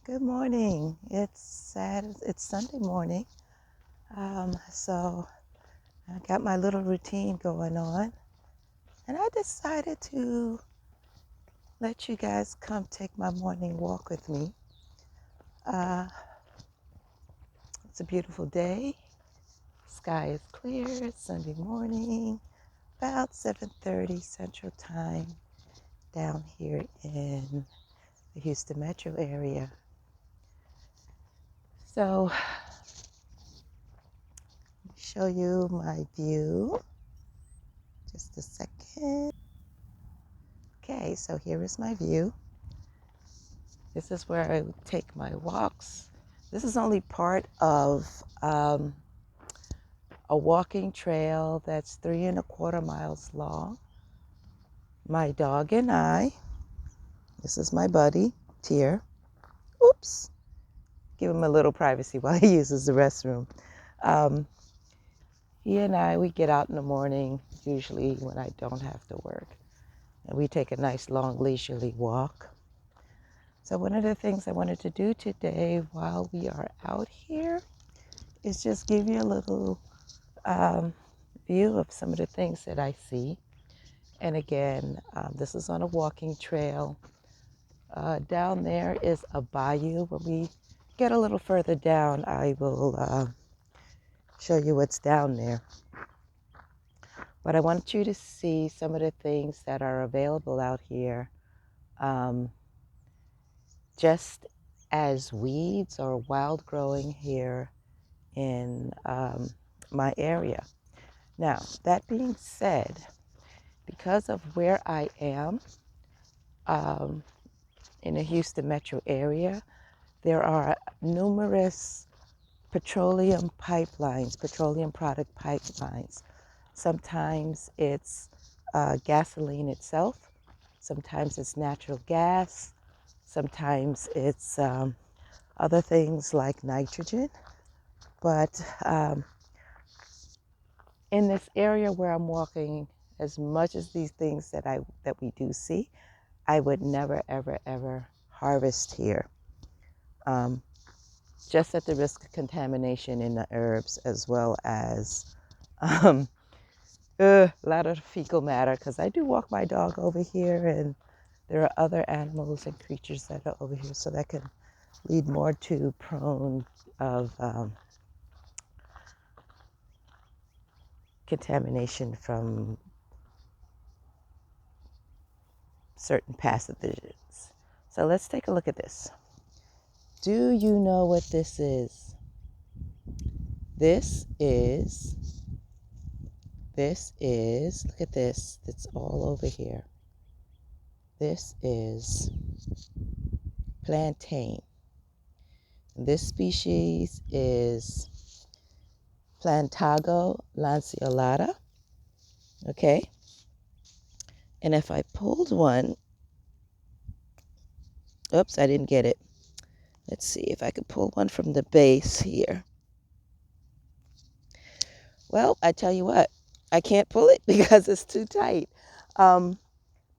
Good morning. It's Sunday morning. So I got my little routine going on, and I decided to let you guys come take my morning walk with me. Uh, it's a beautiful day. Sky is clear. It's Sunday morning, about 7:30 Central Time down here in the Houston metro area. So, show you my view. Just a second. Okay, so here is my view. This is where I take my walks. This is only part of a walking trail that's 3.25 miles long. My dog and I, this is my buddy, Tier. Oops, give him a little privacy while he uses the restroom. He and I, we get out in the morning, usually when I don't have to work. And we take a nice long leisurely walk. So one of the things I wanted to do today while we are out here is just give you a little view of some of the things that I see. And again, this is on a walking trail. Down there is a bayou. When we get a little further down, I will show you what's down there. But I want you to see some of the things that are available out here just as weeds or wild growing here in my area. Now, that being said, because of where I am in the Houston metro area, there are numerous petroleum pipelines, petroleum product pipelines. Sometimes it's gasoline itself, sometimes it's natural gas, sometimes it's other things like nitrogen. But in this area where I'm walking, as much as these things that we do see, I would never, ever, ever harvest here. Just at the risk of contamination in the herbs, as well as a lot of fecal matter, because I do walk my dog over here, and there are other animals and creatures that are over here, so that can lead more to prone of contamination from certain pathogens. So let's take a look at this. Do you know what this is? This is, look at this, it's all over here. This is plantain. This species is Plantago lanceolata, okay? And if I pulled one, oops, I didn't get it. Let's see if I could pull one from the base here. Well, I tell you what, I can't pull it because it's too tight. But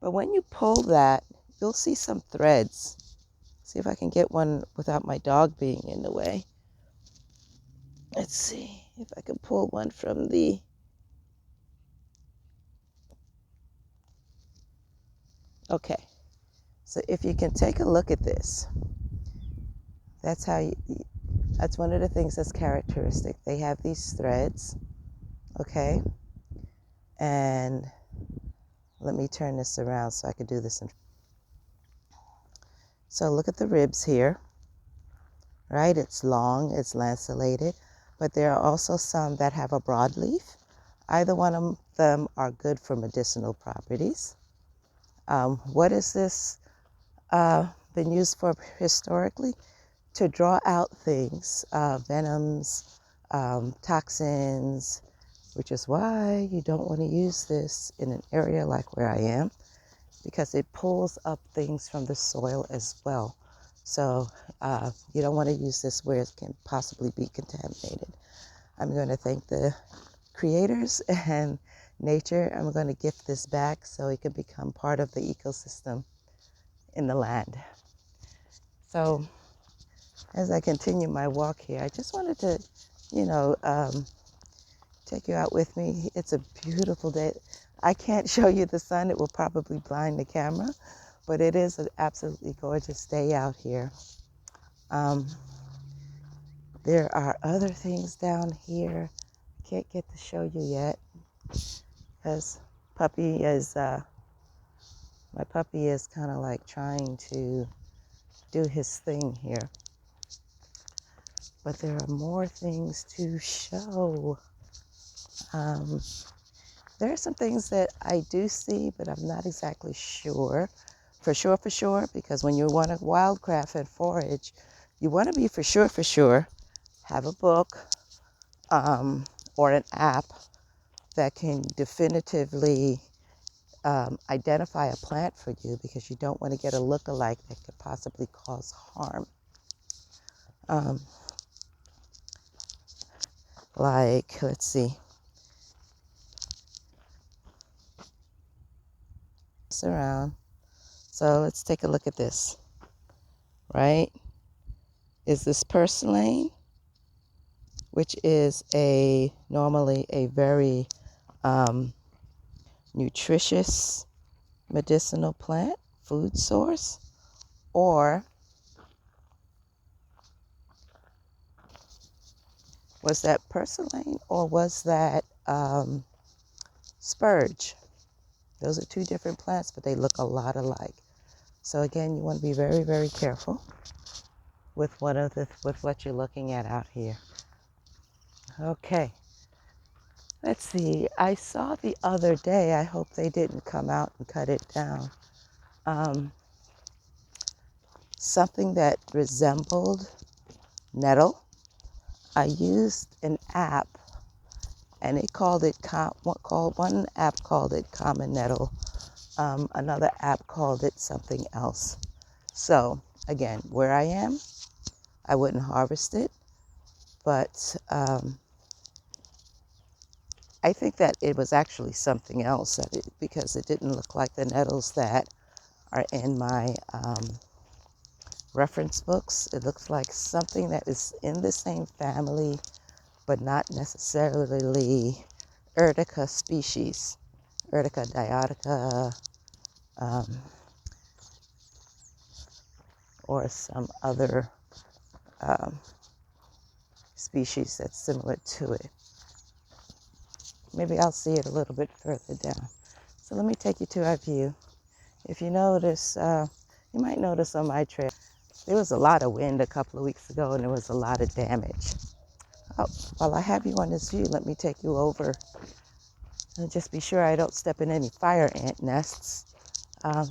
when you pull that, you'll see some threads. See if I can get one without my dog being in the way. Let's see if I can pull one from the... Okay, so if you can take a look at this, that's one of the things that's characteristic. They have these threads, okay? And let me turn this around so I can do this. So look at the ribs here, right? It's long, it's lanceolated, but there are also some that have a broadleaf. Either one of them are good for medicinal properties. What is this been used for historically? To draw out things, venoms, toxins, which is why you don't want to use this in an area like where I am, because it pulls up things from the soil as well. So you don't want to use this where it can possibly be contaminated. I'm going to thank the creators and nature. I'm going to gift this back so it can become part of the ecosystem in the land. So as I continue my walk here, I just wanted to, you know, take you out with me. It's a beautiful day. I can't show you the sun. It will probably blind the camera, but it is an absolutely gorgeous day out here. There are other things down here. I can't get to show you yet because my puppy is kind of like trying to do his thing here. But there are more things to show. There are some things that I do see, but I'm not exactly sure. For sure, because when you want to wildcraft and forage, you want to be for sure, have a book or an app that can definitively identify a plant for you, because you don't want to get a look-alike that could possibly cause harm. Like, let's see. Around. So let's take a look at this, right? Is this Purslane, which is normally a very nutritious medicinal plant, food source, or was that Purslane, or was that spurge? Those are two different plants, but they look a lot alike. So again, you want to be very, very careful with what you're looking at out here. Okay. Let's see. I saw the other day, I hope they didn't come out and cut it down, something that resembled nettle. I used an app, and it one app called it common nettle. Another app called it something else. So again, where I am, I wouldn't harvest it, but I think that it was actually something else because it didn't look like the nettles that are in my reference books. It looks like something that is in the same family, but not necessarily Urtica species, Urtica dioica, or some other species that's similar to it. Maybe I'll see it a little bit further down. So let me take you to our view. If you notice, you might notice on my trail, there was a lot of wind a couple of weeks ago, and there was a lot of damage. Oh, while I have you on this view, let me take you over and just be sure I don't step in any fire ant nests.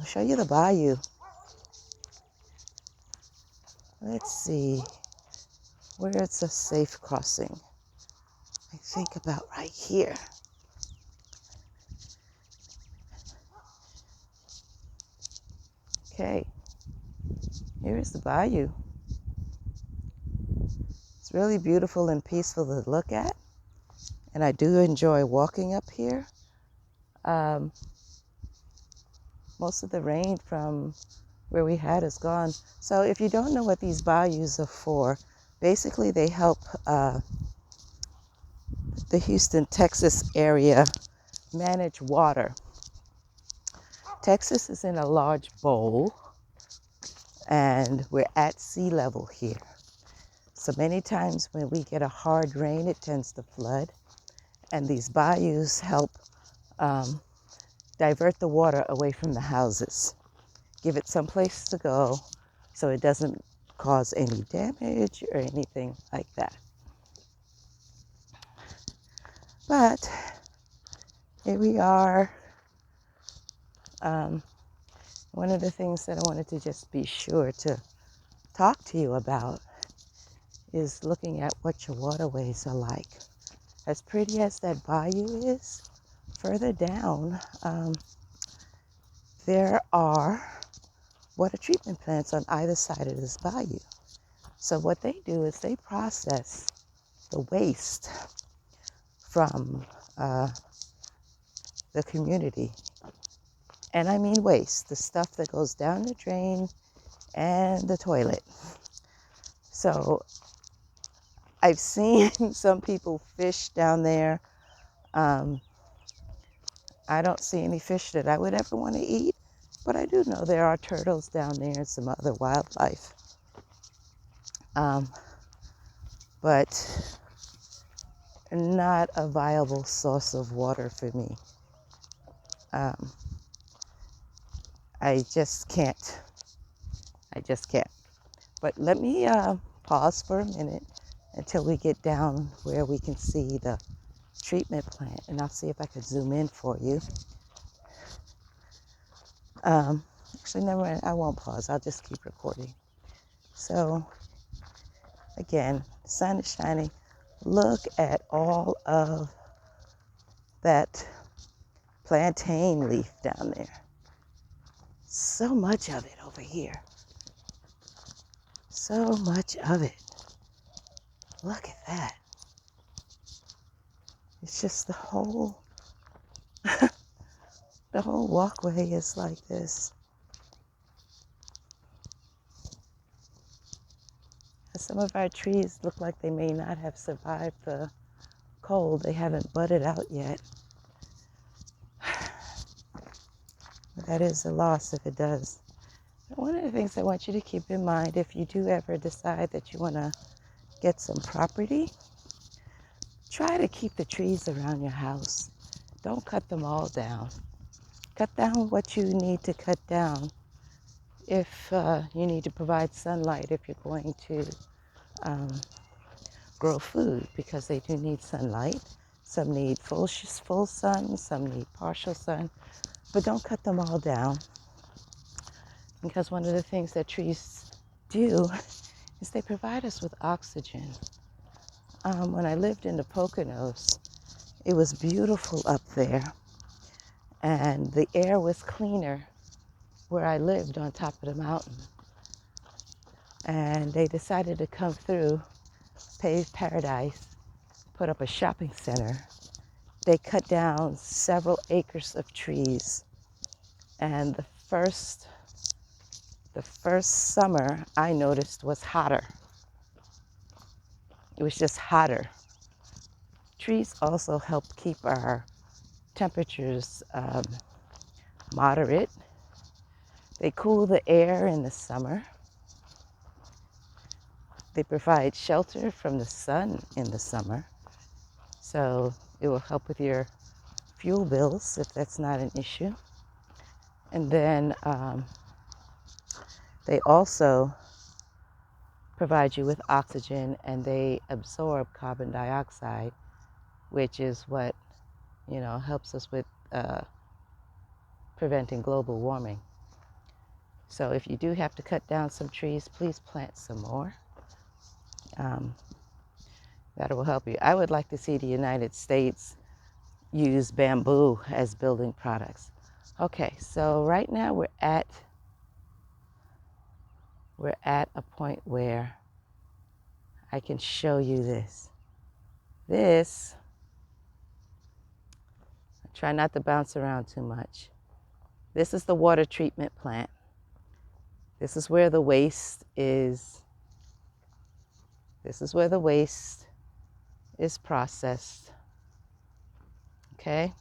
Show you the bayou. Let's see, where it's a safe crossing. I think about right here. Okay, here is the bayou. It's really beautiful and peaceful to look at, and I do enjoy walking up here. Most of the rain from where we had is gone. So if you don't know what these bayous are for, basically they help the Houston, Texas area manage water. Texas is in a large bowl, and we're at sea level here. So many times when we get a hard rain, it tends to flood, and these bayous help divert the water away from the houses, give it some place to go so it doesn't cause any damage or anything like that. But here we are. One of the things that I wanted to just be sure to talk to you about is looking at what your waterways are like. As pretty as that bayou is, further down, there are water treatment plants on either side of this bayou. So what they do is they process the waste from the community. And I mean waste, the stuff that goes down the drain and the toilet. So I've seen some people fish down there. I don't see any fish that I would ever want to eat, but I do know there are turtles down there and some other wildlife. But not a viable source of water for me. I just can't. But let me pause for a minute until we get down where we can see the treatment plant, and I'll see if I can zoom in for you. Actually, never mind. I won't pause. I'll just keep recording. So, again, the sun is shining. Look at all of that plantain leaf down there. So much of it over here. So much of it. Look at that. It's just the whole walkway is like this. Some of our trees look like they may not have survived the cold. They haven't budded out yet. That is a loss if it does. One of the things I want you to keep in mind, if you do ever decide that you want to get some property, try to keep the trees around your house. Don't cut them all down. Cut down what you need to cut down if you need to provide sunlight, if you're going to grow food, because they do need sunlight. Some need full sun, some need partial sun, but don't cut them all down, because one of the things that trees do is they provide us with oxygen. When I lived in the Poconos, it was beautiful up there, and the air was cleaner where I lived on top of the mountain. And they decided to come through, pave paradise, put up a shopping center. They cut down several acres of trees, and the first summer I noticed was hotter. It was just hotter. Trees also help keep our temperatures moderate. They cool the air in the summer. They provide shelter from the sun in the summer. So it will help with your fuel bills if that's not an issue. And then they also provide you with oxygen, and they absorb carbon dioxide, which is what, helps us with preventing global warming. So if you do have to cut down some trees, please plant some more. That will help you. I would like to see the United States use bamboo as building products. Okay, so right now we're at a point where I can show you this. Try not to bounce around too much. This is the water treatment plant. This is where the waste is. This is where the waste is processed. Okay?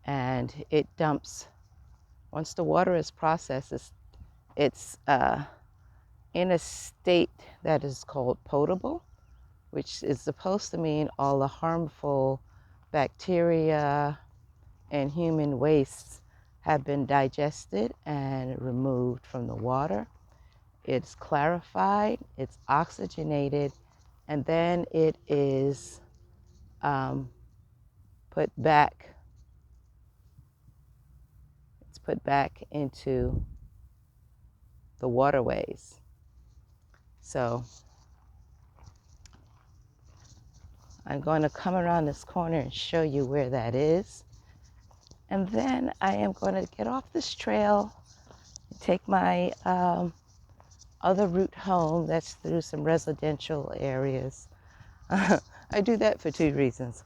And it dumps, once the water is processed, it's in a state that is called potable, which is supposed to mean all the harmful bacteria and human wastes have been digested and removed from the water. It's clarified, it's oxygenated, and then it is put back into the waterways. So I'm going to come around this corner and show you where that is. And then I am going to get off this trail and take my other route home that's through some residential areas. I do that for two reasons.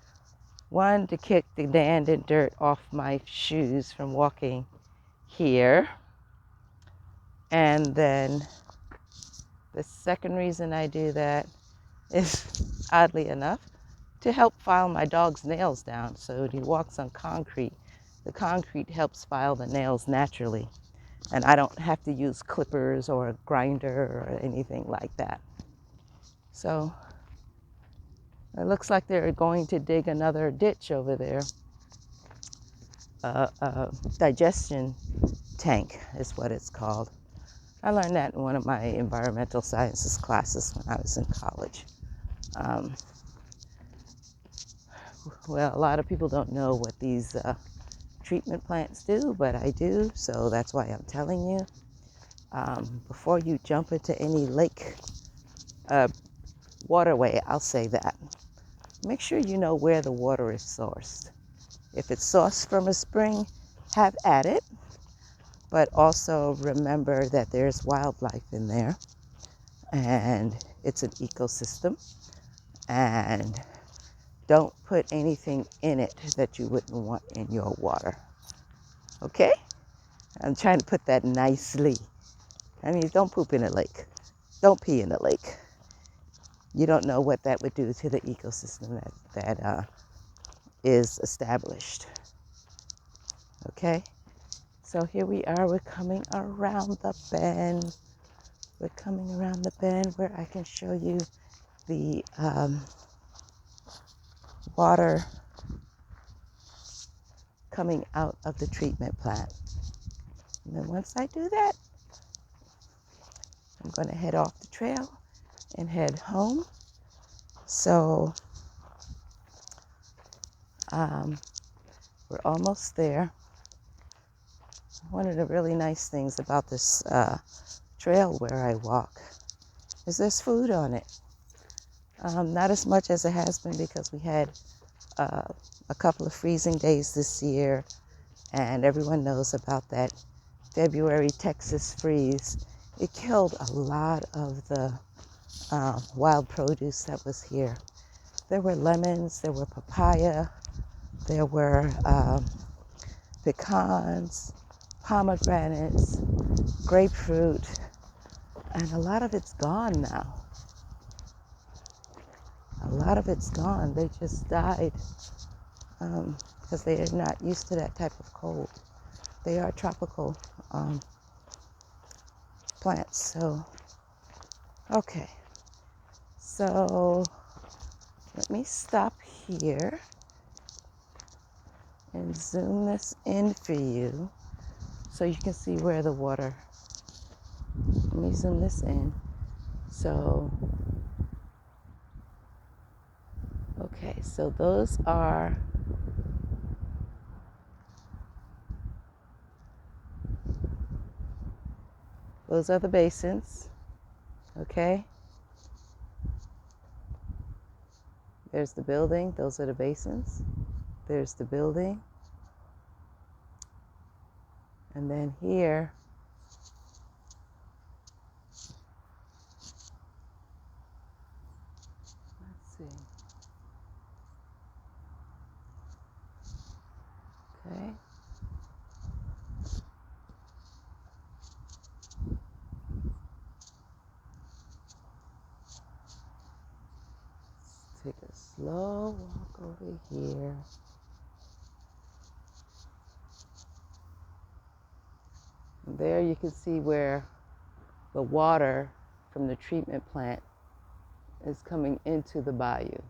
One, to kick the sand and dirt off my shoes from walking here. And then The second reason I do that is, oddly enough, to help file my dog's nails down. So when he walks on concrete, the concrete helps file the nails naturally. And I don't have to use clippers or a grinder or anything like that. So it looks like they're going to dig another ditch over there. Digestion tank is what it's called. I learned that in one of my environmental sciences classes when I was in college. Well, a lot of people don't know what these treatment plants do, but I do, so that's why I'm telling you. Before you jump into any lake, waterway, I'll say that, make sure you know where the water is sourced. If it's sourced from a spring, have at it, but also remember that there's wildlife in there, and it's an ecosystem, and don't put anything in it that you wouldn't want in your water. Okay? I'm trying to put that nicely. I mean, don't poop in a lake. Don't pee in a lake. You don't know what that would do to the ecosystem that is established. Okay? So here we are. We're coming around the bend. We're coming around the bend where I can show you the water coming out of the treatment plant. And then once I do that, I'm going to head off the trail and head home. So we're almost there. One of the really nice things about this trail where I walk is there's food on it. Not as much as it has been because we had a couple of freezing days this year, and everyone knows about that February Texas freeze. It killed a lot of the wild produce that was here. There were lemons, there were papaya, there were pecans, pomegranates, grapefruit, and a lot of it's gone now. A lot of it's gone. They just died because they are not used to that type of cold. They are tropical plants. So, okay. So, let me stop here and zoom this in for you so you can see where the water. Let me zoom this in. So, okay, so those are the basins, okay? There's the building, those are the basins. There's the building. And then here, let's see. Okay. Let's take a slow walk over here. And there you can see where the water from the treatment plant is coming into the bayou.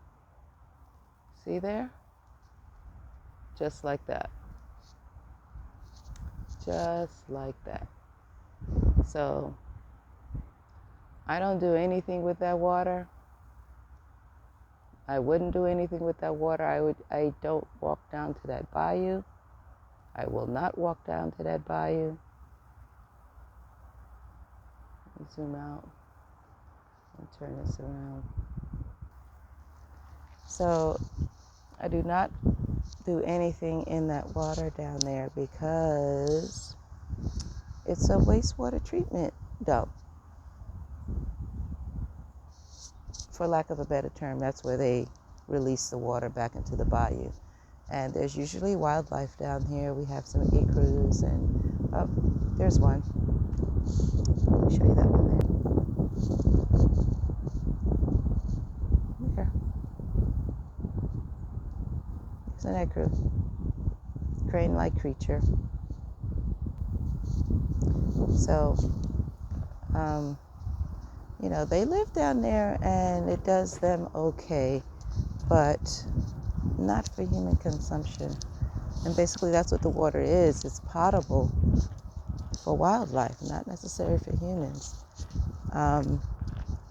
See there? Just like that. Just like that. So I don't do anything with that water. I wouldn't do anything with that water. I don't walk down to that bayou. I will not walk down to that bayou. Zoom out and turn this around. So I do not do anything in that water down there because it's a wastewater treatment dump. For lack of a better term, that's where they release the water back into the bayou. And there's usually wildlife down here. We have some ecru's and, oh, there's one. Let me show you that one there. Negru, crane-like creature. So, they live down there and it does them okay, but not for human consumption. And basically that's what the water is. It's potable for wildlife, not necessary for humans.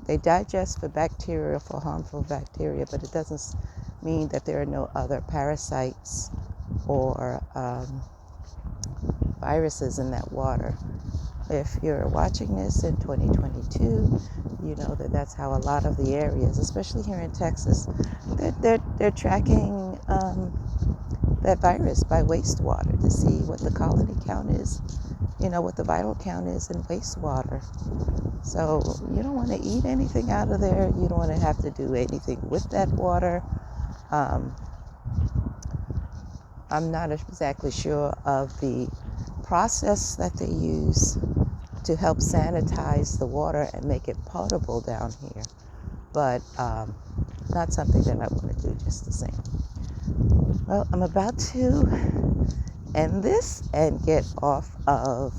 They digest for bacteria, for harmful bacteria, but it doesn't mean that there are no other parasites or viruses in that water. If you're watching this in 2022, you know that that's how a lot of the areas, especially here in Texas, they're tracking that virus by wastewater to see what the colony count is, what the vital count is in wastewater. So you don't want to eat anything out of there. You don't want to have to do anything with that water. I'm not exactly sure of the process that they use to help sanitize the water and make it potable down here, but not something that I want to do just the same. Well, I'm about to end this and get off of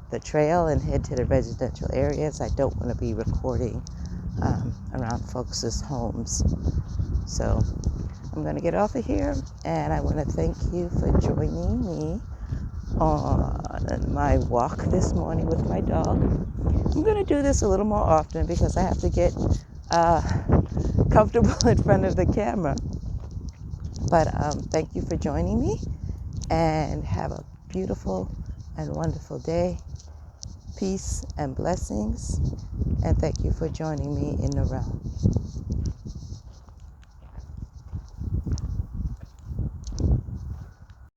the trail and head to the residential areas. I don't want to be recording around folks' homes. So I'm going to get off of here, and I want to thank you for joining me on my walk this morning with my dog. I'm going to do this a little more often because I have to get comfortable in front of the camera. But thank you for joining me, and have a beautiful and wonderful day. Peace and blessings, and thank you for joining me in the realm.